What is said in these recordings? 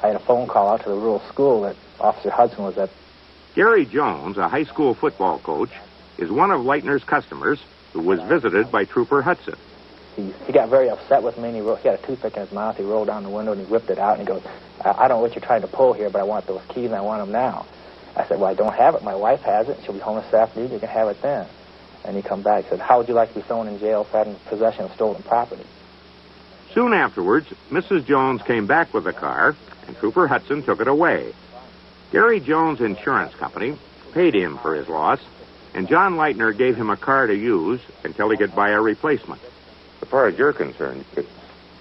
I had a phone call out to the rural school that Officer Hudson was at. Gary Jones, a high school football coach, is one of Lightner's customers who was visited by Trooper Hudson. He got very upset with me, and he had a toothpick in his mouth. He rolled down the window, and he whipped it out, and he goes, I don't know what you're trying to pull here, but I want those keys, and I want them now. I said, well, I don't have it. My wife has it. She'll be home this afternoon. You can have it then. And he come back and said, how would you like to be thrown in jail for having possession of stolen property? Soon afterwards, Mrs. Jones came back with the car, and Trooper Hudson took it away. Gary Jones' insurance company paid him for his loss, and John Lightner gave him a car to use until he could buy a replacement. As far as you're concerned, it's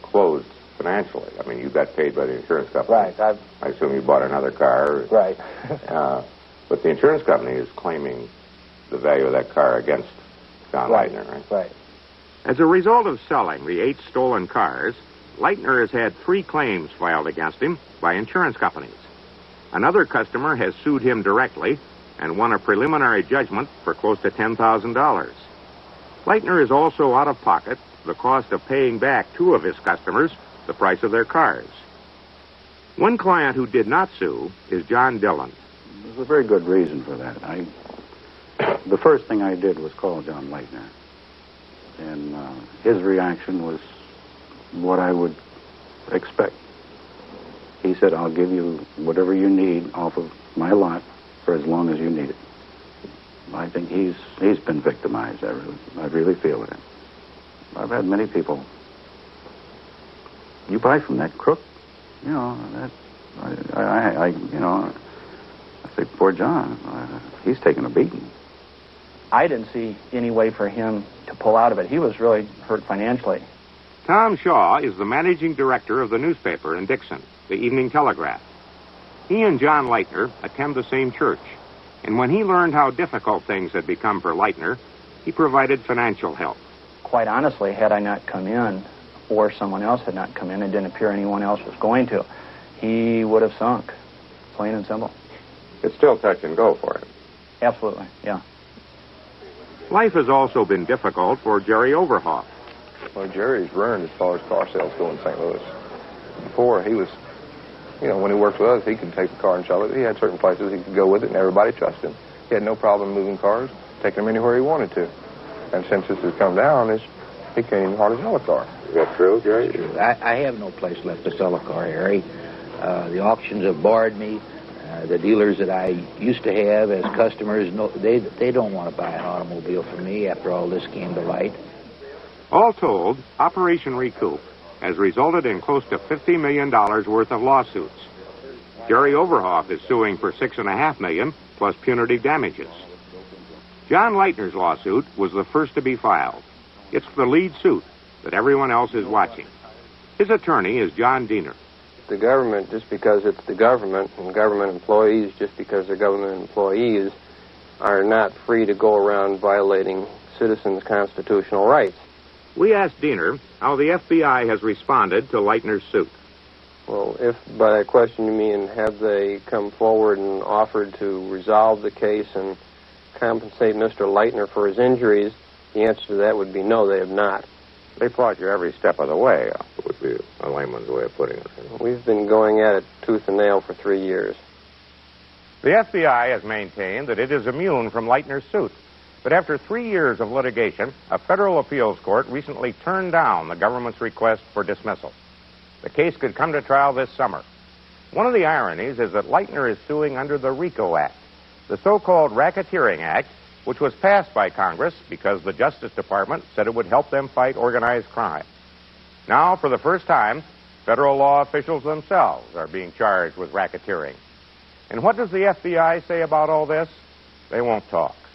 closed financially. I mean, you got paid by the insurance company. Right. I assume you bought another car. Right. But the insurance company is claiming the value of that car against John Lightner, right? Right. As a result of selling the 8 stolen cars, Lightner has had 3 claims filed against him by insurance companies. Another customer has sued him directly and won a preliminary judgment for close to $10,000. Lightner is also out of pocket the cost of paying back 2 of his customers the price of their cars. One client who did not sue is John Dillon. There's a very good reason for that. The first thing I did was call John Lightner. And his reaction was what I would expect. He said, I'll give you whatever you need off of my lot for as long as you need it. I think he's been victimized. I really feel it. I've had many people. You buy from that crook? You know, that I say, poor John, he's taking a beating. I didn't see any way for him to pull out of it. He was really hurt financially. Tom Shaw is the managing director of the newspaper in Dixon, the Evening Telegraph. He and John Lightner attend the same church, and when he learned how difficult things had become for Lightner, he provided financial help. Quite honestly, had I not come in, or someone else had not come in, it didn't appear anyone else was going to, he would have sunk, plain and simple. It's still touch and go for him. Absolutely, yeah. Life has also been difficult for Jerry Overhoff. Well, Jerry's ruined as far as car sales go in St. Louis. Before, he was, when he worked with us, he could take the car and sell it. He had certain places he could go with it, and everybody trusted him. He had no problem moving cars, taking them anywhere he wanted to. And since this has come down, he can't even hardly sell a car. Is that true, Jerry? I have no place left to sell a car, Harry. The auctions have barred me. The dealers that I used to have as customers, they don't want to buy an automobile from me after all this came to light. All told, Operation Recoupe has resulted in close to $50 million worth of lawsuits. Jerry Overhoff is suing for $6.5 million plus punitive damages. John Lightner's lawsuit was the first to be filed. It's the lead suit that everyone else is watching. His attorney is John Diener. The government, just because it's the government, and government employees, just because they're government employees, are not free to go around violating citizens' constitutional rights. We asked Diener how the FBI has responded to Lightner's suit. Well, if by that question you mean have they come forward and offered to resolve the case and compensate Mr. Lightner for his injuries, the answer to that would be no, they have not. They fought you every step of the way, would be a layman's way of putting it. We've been going at it tooth and nail for 3 years. The FBI has maintained that it is immune from Lightner's suit. But after 3 years of litigation, a federal appeals court recently turned down the government's request for dismissal. The case could come to trial this summer. One of the ironies is that Lightner is suing under the RICO Act, the so-called Racketeering Act, which was passed by Congress because the Justice Department said it would help them fight organized crime. Now, for the first time, federal law officials themselves are being charged with racketeering. And what does the FBI say about all this? They won't talk.